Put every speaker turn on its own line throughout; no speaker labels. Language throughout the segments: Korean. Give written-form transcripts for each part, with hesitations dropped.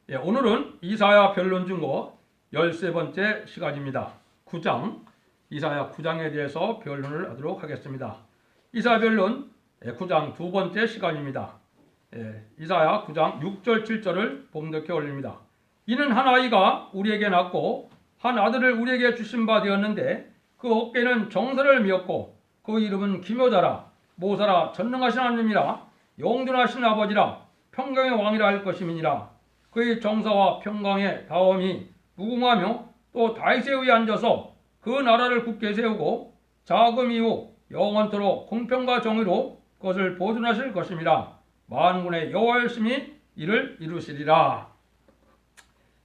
예, 오늘은 이사야 변론 중고 13번째 시간입니다. 9장, 이사야 9장에 대해서 변론을 하도록 하겠습니다. 이사야 변론 9장 두 번째 시간입니다. 이사야 9장 6절 7절을 봉독해 올립니다. 이는 한 아이가 우리에게 낳고 한 아들을 우리에게 주신 바 되었는데 그 어깨는 정사를 미었고 그 이름은 기묘자라 모사라 전능하신 하나님이라 영존하신 아버지라 평강의 왕이라 할 것임이니라. 그의 정사와 평강의 다음이 무궁하며 또 다윗에 위에 앉아서 그 나라를 굳게 세우고 자금 이후 영원토록 공평과 정의로 그것을 보존하실 것임이라. 만군의 여호와였으니 이를 이루시리라.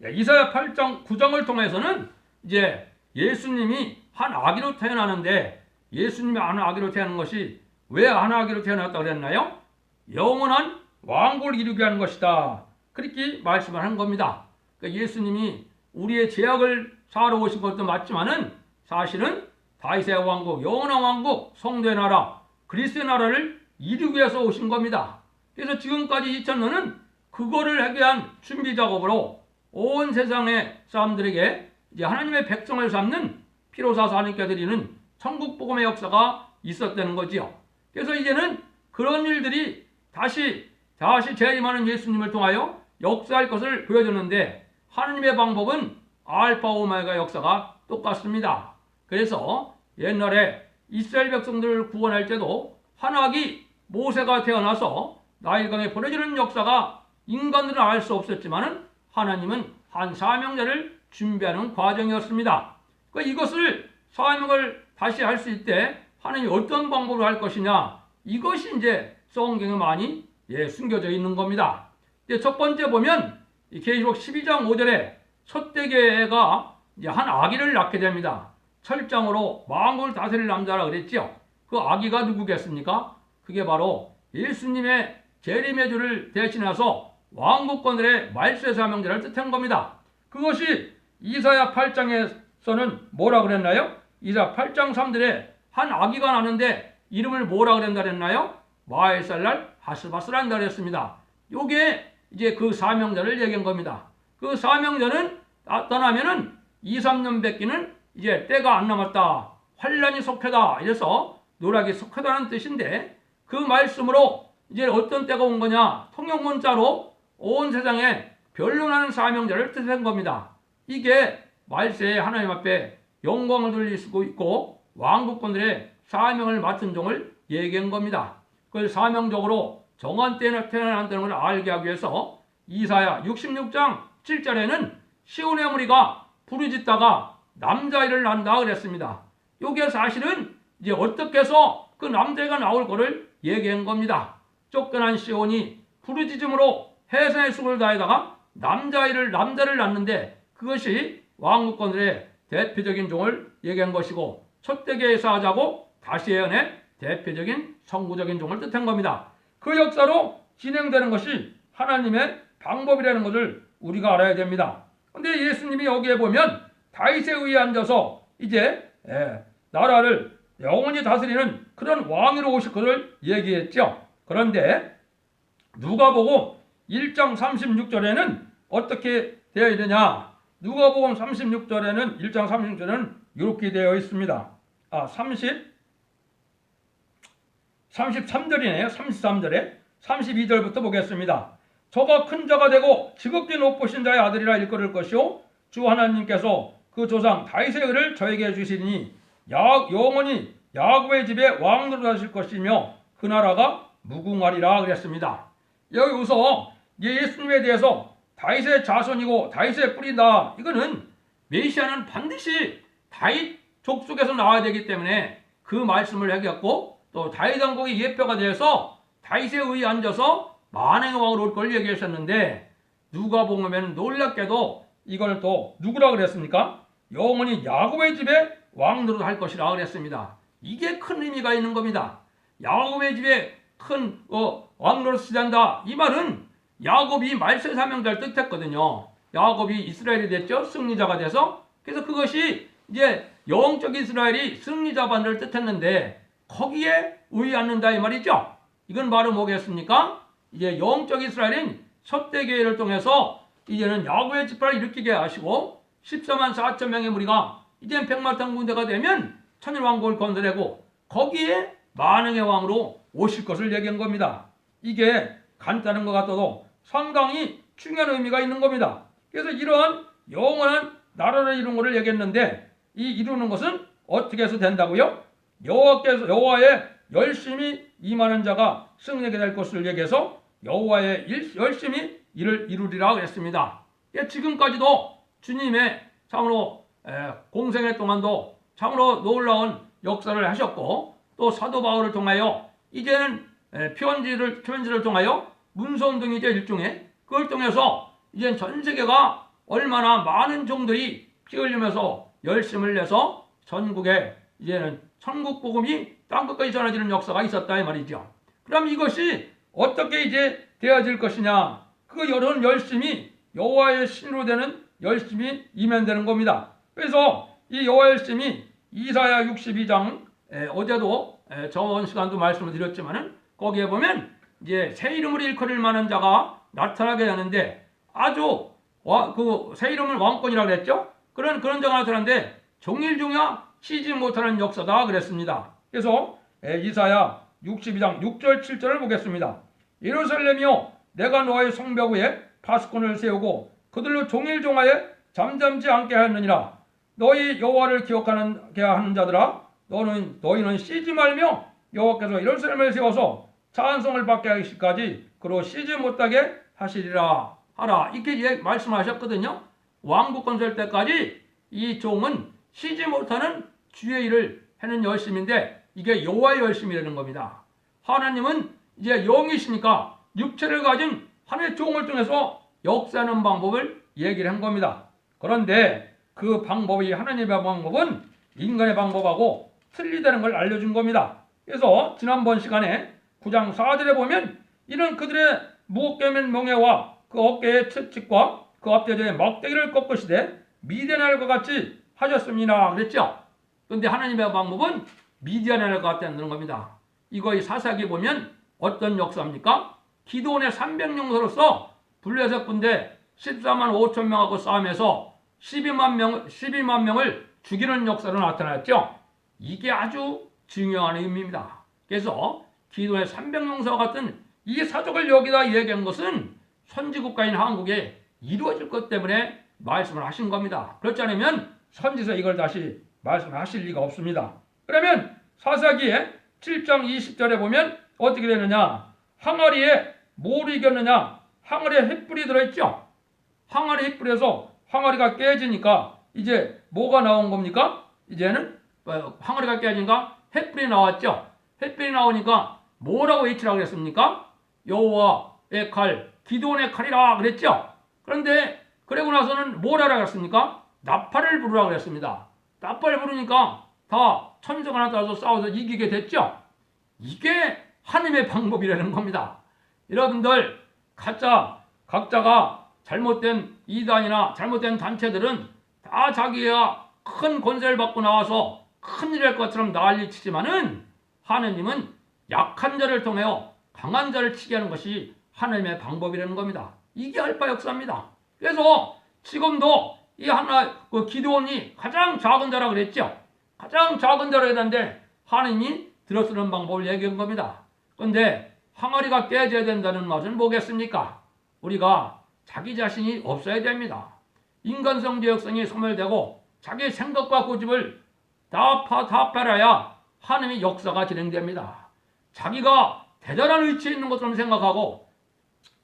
이사야 8장 9장을 통해서는 이제 예수님이 한 아기로 태어나는데, 예수님이 한 아기로 태어난 것이 왜 한 아기로 태어났다고 그랬나요? 영원한 왕국을 이루게 하는 것이다, 그렇게 말씀을 한 겁니다. 그러니까 예수님이 우리의 죄악을 사러 오신 것도 맞지만은 사실은 다윗의 왕국, 영원한 왕국, 성도의 나라, 그리스도의 나라를 이루기 위해서 오신 겁니다. 그래서 지금까지 2000년은 그거를 하기 위한 준비 작업으로 온 세상의 사람들에게 이제 하나님의 백성을 삼는 피로사서 하나님께 드리는 천국 복음의 역사가 있었다는 거지요. 그래서 이제는 그런 일들이 다시 재림하는 예수님을 통하여 역사할 것을 보여주는데, 하나님의 방법은 알파 오메가 역사가 똑같습니다. 그래서 옛날에 이스라엘 백성들을 구원할 때도 한 아기 모세가 태어나서 나일강에 버려지는 역사가 인간들은 알 수 없었지만 하나님은 한 사명자를 준비하는 과정이었습니다. 그러니까 이것을 사명을 다시 할 수 있을 때 하나님이 어떤 방법으로 할 것이냐, 이것이 이제 성경에 많이 숨겨져 있는 겁니다. 첫 번째 보면 계시록 12장 5절에 첫대개가 한 아기를 낳게 됩니다. 철장으로 만국을 다스릴 남자라 그랬죠. 그 아기가 누구겠습니까? 그게 바로 예수님의 재림의 주를 대신해서 왕국권들의 말세 사명자를 뜻한 겁니다. 그것이 이사야 8장에서는 뭐라 그랬나요? 이사야 8장 3절에 한 아기가 나는데 이름을 뭐라 그랬나요? 마헬살랄 하스바스란다 그랬습니다. 요게 이제 그 사명자를 얘기한 겁니다. 그 사명자는 떠나면은 2, 3년 뵙기는 이제 때가 안 남았다, 환란이 속하다, 이래서 노략이 속하다는 뜻인데, 그 말씀으로 이제 어떤 때가 온 거냐, 통역문자로 온 세상에 변론하는 사명자를 뜻한 겁니다. 이게 말세에 하나님 앞에 영광을 돌릴 수 있고 왕국권들의 사명을 맡은 종을 얘기한 겁니다. 그걸 사명적으로 정한 때에 태어난다는 걸 알게 하기 위해서 이사야 66장 7절에는 시온의 무리가 부르짖다가 남자아이를 낳는다 그랬습니다. 이게 사실은 이제 어떻게 해서 그 남자아이가 나올 거를 얘기한 겁니다. 쫓겨난 시온이 부르짖음으로 해산의 수고를 다하다가 남자를 낳는데, 그것이 왕국권들의 대표적인 종을 얘기한 것이고, 첫대계에서 하자고 다시 예언의 대표적인 선구적인 종을 뜻한 겁니다. 그 역사로 진행되는 것이 하나님의 방법이라는 것을 우리가 알아야 됩니다. 그런데 예수님이 여기에 보면 다윗에 의해 앉아서 이제 나라를 영원히 다스리는 그런 왕으로 오실 것을 얘기했죠. 그런데 누가복음 1장 36절에는 어떻게 되어 있느냐? 누가복음 36절에는 1장 36절에는 이렇게 되어 있습니다. 33절이네요. 33절에 32절부터 보겠습니다. 저가 큰 자가 되고 지극히 높으신 자의 아들이라 일컬을 것이요 주 하나님께서 그 조상 다윗의 의를 저에게 주시니 영원히 야곱의 집에 왕으로 다실 것이며 그 나라가 무궁하리라 그랬습니다. 여기서 예수님에 대해서 다윗의 자손이고 다윗의 뿌리다, 이거는 메시아는 반드시 다윗 족속에서 나와야 되기 때문에 그 말씀을 해겼고, 또 다윗 왕국의 예표가 되어서 다윗에 의해 앉아서 만행의 왕으로 올 걸 얘기하셨는데, 누가복음에는 놀랍게도 이걸 또 누구라 그랬습니까? 영원히 야곱의 집에 왕으로 할 것이라 그랬습니다. 이게 큰 의미가 있는 겁니다. 야곱의 집에 큰 왕으로 쓰잔다, 이 말은 야곱이 말세 사명자를 뜻했거든요. 야곱이 이스라엘이 됐죠. 승리자가 돼서. 그래서 그것이 이제 영적 이스라엘이 승리자 반을 뜻했는데, 거기에 의해 앉는다 이 말이죠. 이건 바로 뭐겠습니까? 이제 영적 이스라엘인 첫대교회를 통해서 이제는 야구의 집화를 일으키게 하시고 14만 4천 명의 무리가 이제는 백마탄 군대가 되면 천일왕국을 건설하고 거기에 만왕의 왕으로 오실 것을 얘기한 겁니다. 이게 간단한 것 같아도 상당히 중요한 의미가 있는 겁니다. 그래서 이러한 영원한 나라를 이루는 것을 얘기했는데 이 이루는 것은 어떻게 해서 된다고요? 여호와의 열심히 임하는 자가 승리하게 될 것을 얘기해서 여호와의 열심히 이를 이루리라 그랬습니다. 지금까지도 주님의 참으로 공생애 동안도 참으로 놀라운 역사를 하셨고 또 사도 바울을 통하여 이제는 편지를 통하여 문서운동이죠 일종의 그걸 통해서 이제 전 세계가 얼마나 많은 종들이 피 흘리면서 열심을 내서 전국에 이제는 천국 복음이 땅끝까지 전해지는 역사가 있었다 이 말이죠. 그럼 이것이 어떻게 이제 되어질 것이냐? 그 여러 열심히 여호와의 신으로 되는 열심히 임한되는 겁니다. 그래서 이 여호와 열심이 이사야 62장 어제도 저번 시간도 말씀을 드렸지만은 거기에 보면 이제 새 이름을 일컬을 만한 자가 나타나게 되는데 아주 그 새 이름을 왕권이라고 그랬죠. 그런 자가 나타나는데 종일종야 쉬지 못하는 역사다 그랬습니다. 그래서 이사야 62장 6절 7절을 보겠습니다. 예루살렘이여 내가 너의 성벽 위에 파수꾼을 세우고 그들로 종일종하에 잠잠지 않게 하였느니라. 너희 여호와를 기억하게 하는 자들아 너희는 쉬지 말며 여호와께서 예루살렘을 세워서 찬송을 받게 하시기까지 그로 쉬지 못하게 하시리라 하라. 이렇게 말씀하셨거든요. 왕국 건설 때까지 이 종은 쉬지 못하는 주의 일을 하는 열심인데 이게 여호와의 열심이라는 겁니다. 하나님은 이제 영이시니까 육체를 가진 하나님의 종을 통해서 역사하는 방법을 얘기를 한 겁니다. 그런데 그 방법이 하나님의 방법은 인간의 방법하고 틀리다는 걸 알려준 겁니다. 그래서 지난번 시간에 9장 4절에 보면 이는 그들의 무겁게맨 멍에와 그 어깨의 채찍과 그 앞대저의 막대기를 꺾으시되 미디안과 같이 하셨습니다 그랬죠. 그런데 하나님의 방법은 미디안과 같이 하는 겁니다. 이거 사사기 보면 어떤 역사입니까? 기드온의 300용사로서 블레셋 군대 14만 5천 명하고 싸움에서 12만 명을 죽이는 역사로 나타났죠. 이게 아주 중요한 의미입니다. 그래서 기드온의 300용사와 같은 이 사적을 여기다 얘기한 것은 선지국가인 한국에 이루어질 것 때문에 말씀을 하신 겁니다. 그렇지 않으면 선지서 이걸 다시 말씀하실 리가 없습니다. 그러면 사사기에 7장 20절에 보면 어떻게 되느냐? 항아리에 뭘 이겼느냐? 항아리에 횃불이 들어있죠. 항아리 횃불에서 항아리가 깨지니까 이제 뭐가 나온 겁니까? 이제는 항아리가 깨지니까 횃불이 나왔죠. 횃불이 나오니까 뭐라고 외치라고 그랬습니까? 여호와의 칼, 기드온의 칼이라 그랬죠. 그런데 그러고 나서는 뭘 하라 그랬습니까? 나팔을 부르라고 그랬습니다. 나팔을 부르니까 다 천사가 나타나서 싸워서 이기게 됐죠. 이게 하나님의 방법이라는 겁니다. 여러분들 각자가 잘못된 이단이나 잘못된 단체들은 다 자기가 큰 권세를 받고 나와서 큰일 할 것처럼 난리치지만은 하나님은 약한 자를 통하여 강한 자를 치게 하는 것이 하나님의 방법이라는 겁니다. 이게 알파 역사입니다. 그래서 지금도 이 기드온이 가장 작은 자라 그랬죠. 가장 작은 자라 했는데 하나님이 들어쓰는 방법을 얘기한 겁니다. 그런데 항아리가 깨져야 된다는 말은 뭐겠습니까? 우리가 자기 자신이 없어야 됩니다. 인간성 죄악성이 소멸되고 자기 생각과 고집을 다 팔아야 하나님의 역사가 진행됩니다. 자기가 대단한 위치에 있는 것처럼 생각하고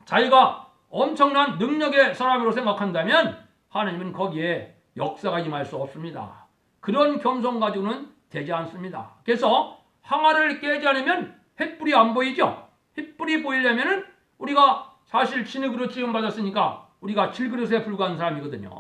자기가 엄청난 능력의 사람으로 생각한다면 하나님은 거기에 역사가 임할 수 없습니다. 그런 겸손 가지고는 되지 않습니다. 그래서 항아리를 깨지 않으면 횃불이 안 보이죠. 횃불이 보이려면 우리가 사실 진흙으로 지음받았으니까 우리가 질그릇에 불과한 사람이거든요.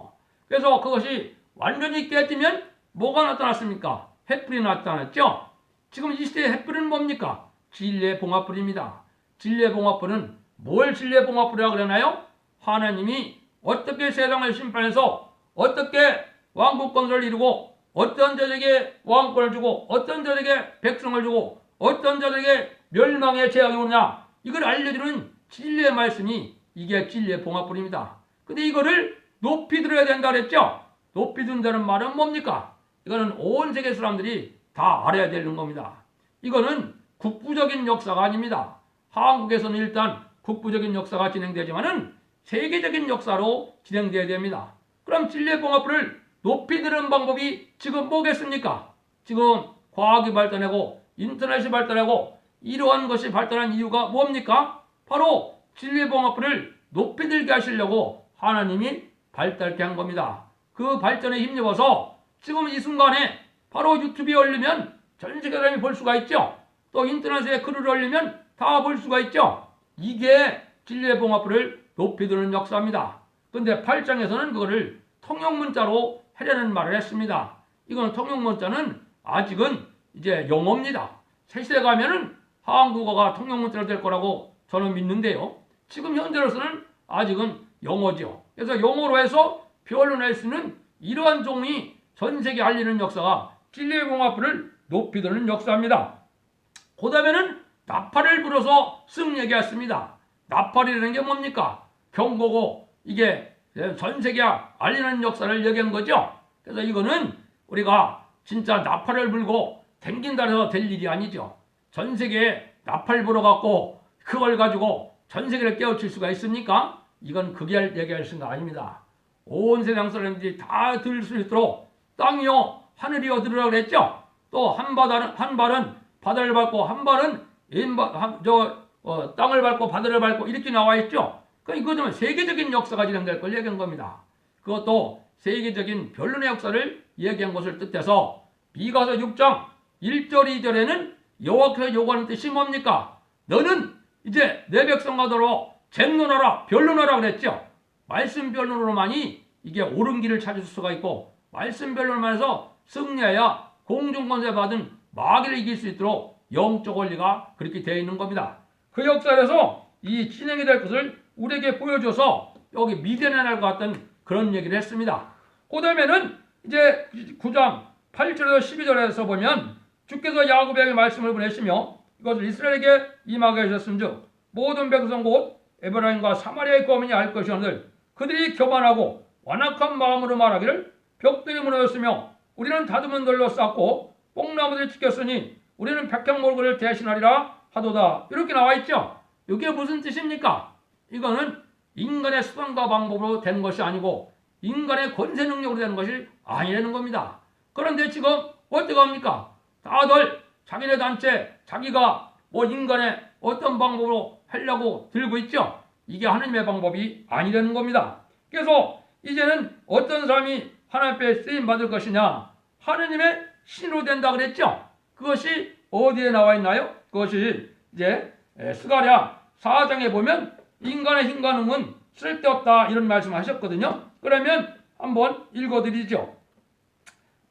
그래서 그것이 완전히 깨지면 뭐가 나타났습니까? 횃불이 나타났죠. 지금 이 시대의 횃불은 뭡니까? 진리의 봉합불입니다. 진리의 봉합불은 뭘 진리의 봉합불이라고 그러나요? 하나님이 어떻게 세상을 심판해서 어떻게 왕국 건설을 이루고 어떤 자들에게 왕권을 주고 어떤 자들에게 백성을 주고 어떤 자들에게 멸망의 재앙이 오느냐 이걸 알려주는 진리의 말씀이 이게 진리의 봉합불입니다. 근데 이거를 높이 들어야 된다 그랬죠? 높이 든다는 말은 뭡니까? 이거는 온 세계 사람들이 다 알아야 되는 겁니다. 이거는 국부적인 역사가 아닙니다. 한국에서는 일단 국부적인 역사가 진행되지만은 세계적인 역사로 진행돼야 됩니다. 그럼 진리의 봉합부를 높이 드는 방법이 지금 뭐겠습니까? 지금 과학이 발달하고 인터넷이 발달하고 이러한 것이 발달한 이유가 뭡니까? 바로 진리의 봉합부를 높이 들게 하시려고 하나님이 발달케 한 겁니다. 그 발전에 힘입어서 지금 이 순간에 바로 유튜브에 올리면 전 세계 사람이 볼 수가 있죠. 또 인터넷에 글을 올리면 다 볼 수가 있죠. 이게 진리의 봉합부를 높이 드는 역사입니다. 근데 8장에서는 그거를 통용문자로 하려는 말을 했습니다. 이건 통용문자는 아직은 이제 영어입니다. 새시대 가면은 한국어가 통용문자로 될 거라고 저는 믿는데요. 지금 현재로서는 아직은 영어죠. 그래서 영어로 해서 변론할 수 있는 이러한 종이 전 세계에 알리는 역사가 진리의 봉합부를 높이 드는 역사입니다. 그 다음에는 나팔을 불어서 승 얘기했습니다. 나팔이라는 게 뭡니까? 경고고 이게 전 세계에 알리는 역사를 얘기한 거죠. 그래서 이거는 우리가 진짜 나팔을 불고 댕긴다 해서 될 일이 아니죠. 전 세계에 나팔 불어갖고 그걸 가지고 전 세계를 깨우칠 수가 있습니까? 이건 그게 얘기할 수가 아닙니다. 온 세상 사람들이 다 들을 수 있도록 땅이요 하늘이요 들으라고 그랬죠. 또 한 발은 바다를 밟고 한 발은 땅을 밟고 바다를 밟고 이렇게 나와 있죠. 그러니까 이거는 세계적인 역사가 진행될 걸 얘기한 겁니다. 그것도 세계적인 변론의 역사를 얘기한 것을 뜻해서 미가서 6장 1절 2절에는 여호와께서 요구하는 뜻이 뭡니까? 너는 이제 내 백성과 더불어 쟁론하라 변론하라 그랬죠. 말씀 변론으로만이 이게 옳은 길을 찾을 수가 있고 말씀 변론만 해서 승리해야 공중권세 받은 마귀를 이길 수 있도록 영적 원리가 그렇게 되어 있는 겁니다. 그 역사에서 이 진행이 될 것을 우리에게 보여줘서 여기 미디안의 날과 같은 그런 얘기를 했습니다. 그 다음에는 이제 9장 8절에서 12절에서 보면 주께서 야곱에게 말씀을 보내시며 이것을 이스라엘에게 임하게 하셨음즉 모든 백성 곧 에브라임과 사마리아의 거민이 알 것이오늘 그들이 교만하고 완악한 마음으로 말하기를 벽들이 무너졌으며 우리는 다듬은 돌로 쌓고 뽕나무들을 지켰으니 우리는 백향몰고를 대신하리라 하도다. 이렇게 나와 있죠. 이게 무슨 뜻입니까? 이거는 인간의 수단과 방법으로 된 것이 아니고 인간의 권세 능력으로 되는 것이 아니라는 겁니다. 그런데 지금 어떻게 합니까? 다들 자기네 단체 자기가 뭐 인간의 어떤 방법으로 하려고 들고 있죠. 이게 하나님의 방법이 아니라는 겁니다. 그래서 이제는 어떤 사람이 하나님 앞에 쓰임 받을 것이냐? 하나님의 신으로 된다 그랬죠. 그것이 어디에 나와 있나요? 그것이 이제 스가랴 4장에 보면 인간의 힘가능은 쓸데없다 이런 말씀을 하셨거든요. 그러면 한번 읽어드리죠.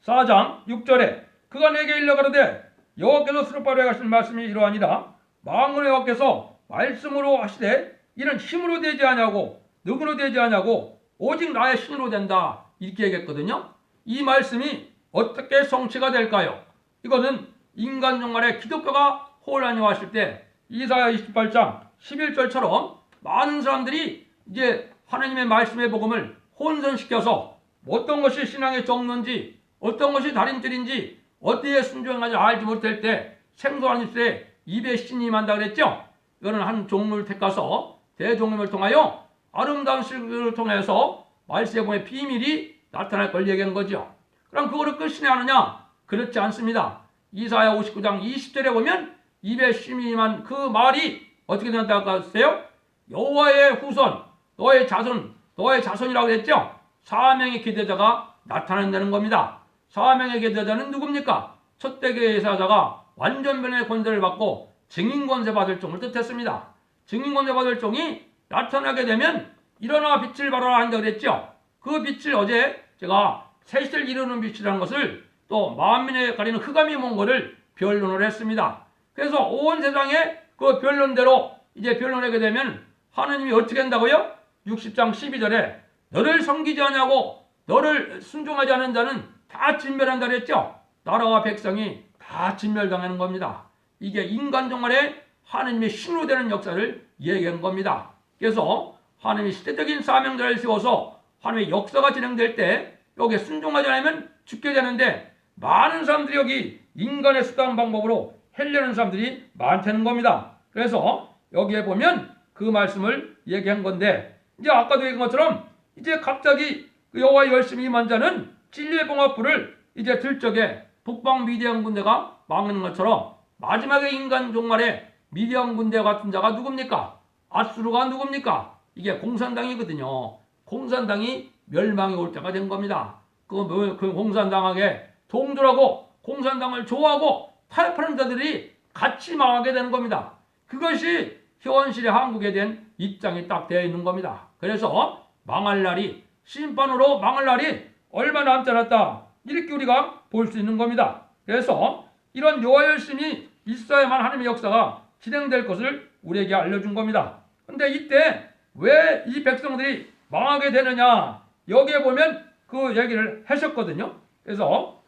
4장 6절에 그가 내게 일러 가로되 여호와께서 스룹바벨에 하신 말씀이 이러하니라. 만군의 여호와께서 말씀으로 하시되 이는 힘으로 되지 아니하고 능으로 되지 아니하고 오직 나의 신으로 된다 이렇게 얘기했거든요. 이 말씀이 어떻게 성취가 될까요? 이것은 인간 종말에 기독교가 혼란이 왔을 때 이사야 28장 11절처럼 많은 사람들이 이제 하나님의 말씀의 복음을 혼선시켜서 어떤 것이 신앙의 정론지 어떤 것이 달인줄인지 어디에 순종하지 알지 못할 때 생소한 입술에 입에 신이 만다 그랬죠. 이거는 한 종류를 택해서 대종님을 통하여 아름다운 실력을 통해서 말씀의 복음의 비밀이 나타날 걸 얘기한 거죠. 그럼 그거를 끝이내 하느냐? 그렇지 않습니다. 이사야 59장 20절에 보면 입에 심이 임한 그 말이 어떻게 된다고 하세요? 여호와의 후손, 너의 자손이라고 했죠? 사명의 기대자가 나타난다는 겁니다. 사명의 기대자는 누굽니까? 첫대교의 예사자가 완전변의 권세를 받고 증인권세 받을 종을 뜻했습니다. 증인권세 받을 종이 나타나게 되면 일어나 빛을 발하라 한다고 그랬죠? 그 빛을 어제 제가 새시를 이루는 빛이라는 것을 또 만민에 가리는 흑암이 몽고를 변론을 했습니다. 그래서 온 세상에 그 변론대로 이제 변론하게 되면 하나님이 어떻게 한다고요? 60장 12절에 너를 섬기지 않냐고 너를 순종하지 않는 자는 다 진멸한다 그랬죠? 나라와 백성이 다 진멸당하는 겁니다. 이게 인간 종말에 하나님의 신으로 되는 역사를 얘기한 겁니다. 그래서 하나님이 시대적인 사명자를 세워서 하나님의 역사가 진행될 때 여기에 순종하지 않으면 죽게 되는데 많은 사람들이 여기 인간의 수단 방법으로 하려는 사람들이 많다는 겁니다. 그래서 여기에 보면 그 말씀을 얘기한 건데 이제 아까도 얘기한 것처럼 이제 갑자기 여호와의 열심히 임한 자는 진리의 봉합부를 이제 들적에 북방 미디안 군대가 막는 것처럼 마지막에 인간 종말에 미디안 군대 같은 자가 누굽니까? 아수르가 누굽니까? 이게 공산당이거든요. 공산당이 멸망이 올 때가 된 겁니다. 그 공산당에게 동조하고 공산당을 좋아하고 타협하는 자들이 같이 망하게 되는 겁니다. 그것이 현실의 한국에 대한 입장이 딱 되어 있는 겁니다. 그래서 망할 날이 심판으로 망할 날이 얼마 남지 않았다. 이렇게 우리가 볼 수 있는 겁니다. 그래서 이런 여호와 열심이 있어야만 하나님의 역사가 진행될 것을 우리에게 알려준 겁니다. 근데 이때 왜 이 백성들이 망하게 되느냐? 여기에 보면 그 얘기를 하셨거든요. 그래서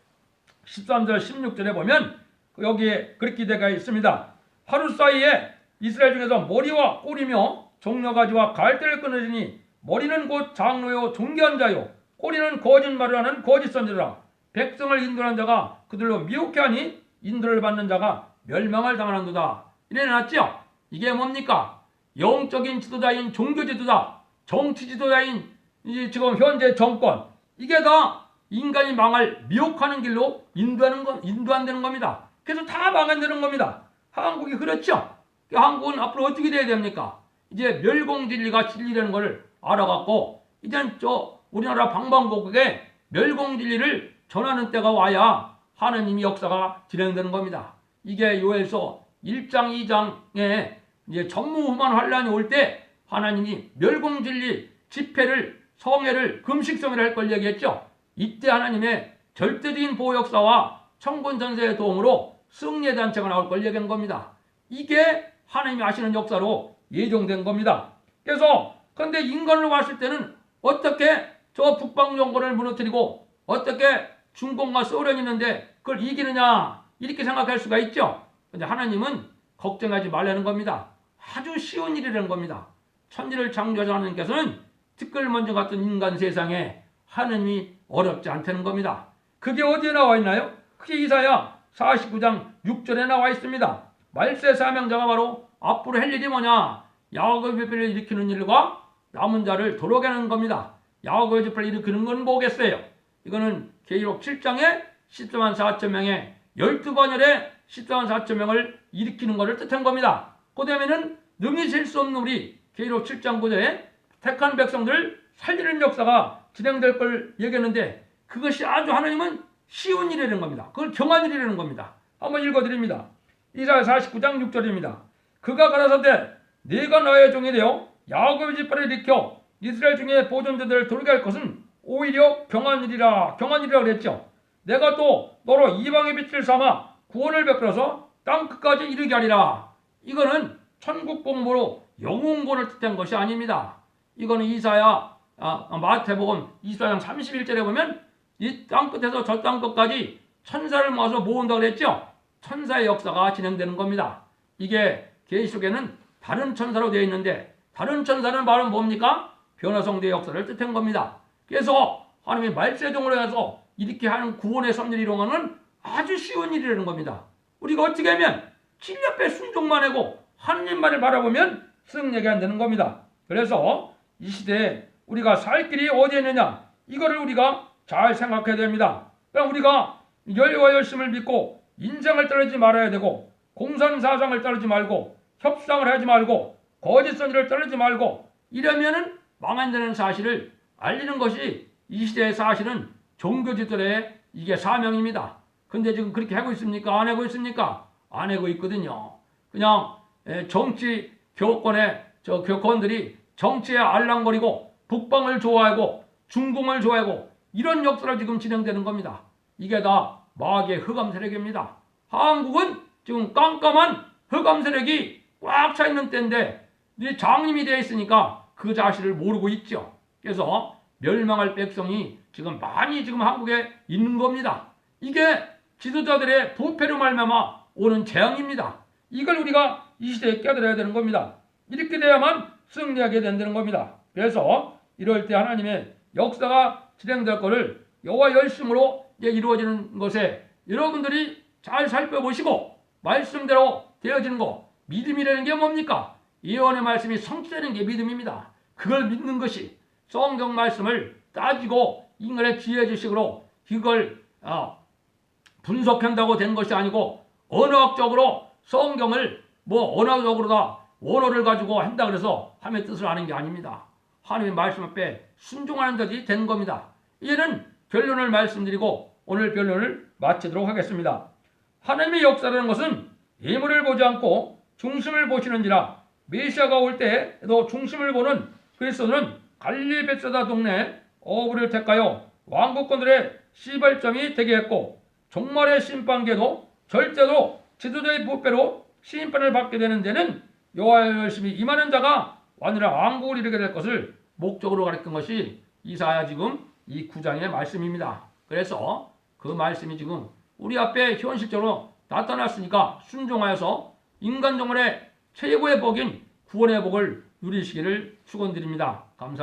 13절 16절에 보면 여기에 그렇게 되어 있습니다. 하루 사이에 이스라엘 중에서 머리와 꼬리며 종려가지와 갈대를 끊으시니 머리는 곧 장로요 존귀한 자요 꼬리는 거짓말을 하는 거짓 선지라. 백성을 인도하는 자가 그들로 미혹해 하니 인도를 받는 자가 멸망을 당하는도다. 이래 놨죠. 이게 뭡니까? 영적인 지도자인 종교 지도자, 정치 지도자인 지금 현재 정권, 이게 다 인간이 망할 미혹하는 길로 인도한다는 겁니다. 그래서 다 망한다는 겁니다. 한국이 그렇죠. 한국은 앞으로 어떻게 돼야 됩니까? 이제 멸공진리가 진리라는 것을 알아갖고 이제 우리나라 방방곡곡에 멸공진리를 전하는 때가 와야 하나님의 역사가 진행되는 겁니다. 이게 요엘서 1장 2장에 이제 전무후무한 환란이 올 때 하나님이 멸공진리 집회를 성회를 금식성회를 할 걸 얘기했죠. 이때 하나님의 절대적인 보호 역사와 천군 전세의 도움으로 승리의 단체가 나올 걸 얘기한 겁니다. 이게 하나님이 하시는 역사로 예정된 겁니다. 그래서 그런데 인간으로 봤을 때는 어떻게 저 북방 정권을 무너뜨리고 어떻게 중공과 소련이 있는데 그걸 이기느냐 이렇게 생각할 수가 있죠. 그런데 하나님은 걱정하지 말라는 겁니다. 아주 쉬운 일이라는 겁니다. 천지를 창조하신 하나님께서는 티끌먼지 같은 인간 세상에 하나님이 어렵지 않다는 겁니다. 그게 어디에 나와 있나요? 그게 이사야 49장 6절에 나와 있습니다. 말세 사명자가 바로 앞으로 할 일이 뭐냐? 야곱의 집회를 일으키는 일과 남은 자를 도로게 하는 겁니다. 야곱의 집회를 일으키는 건 뭐겠어요? 이거는 계시록 7장에 14만 4천 명의 12번열에 14만 4천 명을 일으키는 것을 뜻한 겁니다. 그 다음에는 능히 질 수 없는 우리 계시록 7장 9절에 택한 백성들을 살리는 역사가 진행될 걸 얘기했는데 그것이 아주 하나님은 쉬운 일이라는 겁니다. 그걸 경한 일이라는 겁니다. 한번 읽어드립니다. 이사야 49장 6절입니다. 그가 가라사대 네가 나의 종이 되어 야곱의 지파를 일으켜 이스라엘 중에 보존자들을 돌게 할 것은 오히려 경한 일이라 그랬죠. 내가 또 너로 이방의 빛을 삼아 구원을 베풀어서 땅 끝까지 이르게 하리라. 이거는 천국 공부로 영웅권을 뜻한 것이 아닙니다. 이거는 마태복음 24장 31절에 보면 이 땅 끝에서 저 땅 끝까지 천사를 모아서 모은다고 그랬죠. 천사의 역사가 진행되는 겁니다. 이게 계시록에는 다른 천사로 되어 있는데 다른 천사는 바로 뭡니까? 변화성대의 역사를 뜻한 겁니다. 그래서 하나님의 말세종으로 해서 이렇게 하는 구원의 섭리를 이루는 아주 쉬운 일이라는 겁니다. 우리가 어떻게 하면 진리 앞에 순종만 하고 하나님 말을 바라보면 승리하게 안 되는 겁니다. 그래서 이 시대에 우리가 살 길이 어디에 있느냐 이거를 우리가 잘 생각해야 됩니다. 그럼 우리가 열과 열심을 믿고 인생을 따르지 말아야 되고 공산사상을 따르지 말고 협상을 하지 말고 거짓선지를 따르지 말고 이러면은 망한다는 사실을 알리는 것이 이 시대의 사실은 종교지들의 이게 사명입니다. 근데 지금 그렇게 하고 있습니까? 안 하고 있습니까? 안 하고 있거든요. 그냥 정치 교권의 교권들이 정치에 알랑거리고 북방을 좋아하고 중공을 좋아하고 이런 역사가 지금 진행되는 겁니다. 이게 다 마귀의 흑암 세력입니다. 한국은 지금 깜깜한 흑암 세력이 꽉 차 있는 때인데 장님이 되어 있으니까 그 사실을 모르고 있죠. 그래서 멸망할 백성이 지금 많이 지금 한국에 있는 겁니다. 이게 지도자들의 부패로 말미암아 오는 재앙입니다. 이걸 우리가 이 시대에 깨달아야 되는 겁니다. 이렇게 돼야만 승리하게 된다는 겁니다. 그래서 이럴 때 하나님의 역사가 진행될 것을 여호와 열심으로 이루어지는 것에 여러분들이 잘 살펴보시고 말씀대로 되어지는 것, 믿음이라는 게 뭡니까? 예언의 말씀이 성취되는 게 믿음입니다. 그걸 믿는 것이 성경 말씀을 따지고 인간의 지혜 지식으로 이걸 분석한다고 된 것이 아니고 언어학적으로 성경을 언어적으로다 원어를 가지고 한다 그래서 하나님의 뜻을 아는 게 아닙니다. 하나님의 말씀 앞에 순종하는 것이 된 겁니다. 이제는 결론을 말씀드리고 오늘 결론을 마치도록 하겠습니다. 하나님의 역사라는 것은 예물을 보지 않고 중심을 보시는지라 메시아가 올 때에도 중심을 보는 그리스도는 갈릴리 벳사다 동네 어부를 택하여 왕국권들의 시발점이 되게 했고 종말의 심판계도 절대로 지도자의 부패로 심판을 받게 되는 데는 여호와의 열심히 임하는 자가 완전한 왕국을 이루게 될 것을 목적으로 가리킨 것이 이사야 지금 이 9장의 말씀입니다. 그래서 그 말씀이 지금 우리 앞에 현실적으로 나타났으니까 순종하여서 인간 정원의 최고의 복인 구원의 복을 누리시기를 축원드립니다. 감사합니다.